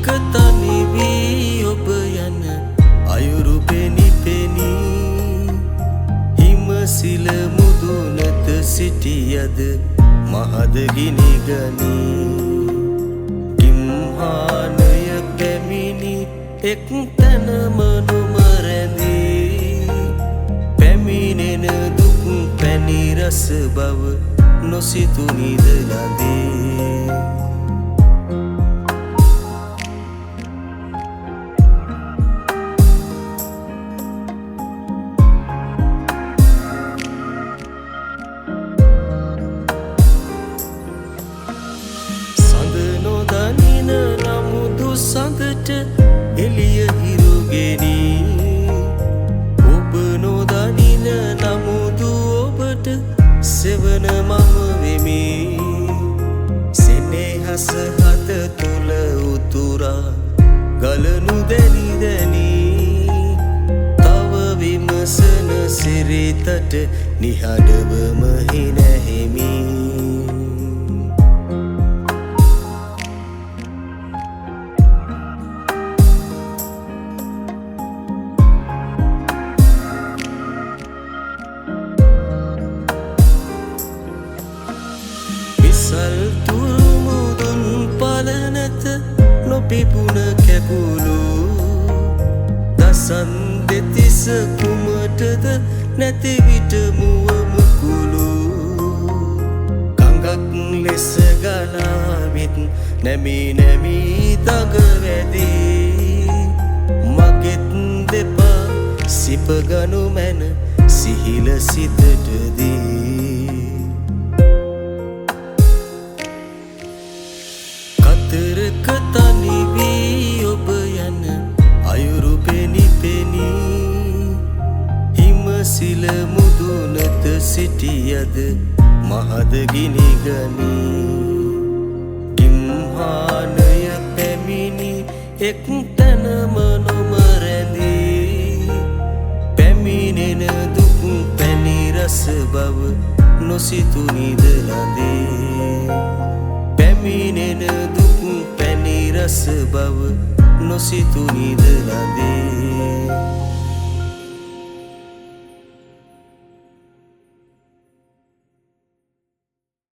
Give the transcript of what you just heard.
තනි වී ඔබ යන අයුරු පෙනි පෙනි හිමසිල මුදුනත සිටියද මහද ගිනි ගනී කිම්හානය පැමිණි එක් තැනම නොමරැඳී පැමිණෙන දුක් පැණි රස බව නොසිතු නිද ලදී සඳට එළිය හිරුගෙනි ඔබ නොදනින නමුදු ඔබට සෙවන මම වෙමි සෙනෙහස හත තුල උතුරා ගලනු දැනි දැනි තව විමසන සිරිතට නිහඬවම හිනැහිමි සල්තුරුමුදුන් පලනත නොපිපුන කැකුළු දසන් දෙතිස කුමටද නැතිවිට මුවමුකුළු කඟක් ලෙස ගලාවිත් නැමි නැමි තග වැදී මගෙත් දෙපා සිපගනු මැන සිහිල සිතටදී තරක තනි වී ඔබ යන අයුරු පෙනි පෙනි හිමසිල මුදුනත සිටියද මහද ගිනි ගනී කිම්හානය පැමිණි එක් තැනම නොමරැඳී පැමිණෙන දුක් පැණි රස බව නොසිතු නිද ලදී පැමිණෙන දුක් පැණි රස බව නොසිතු නිද ලදී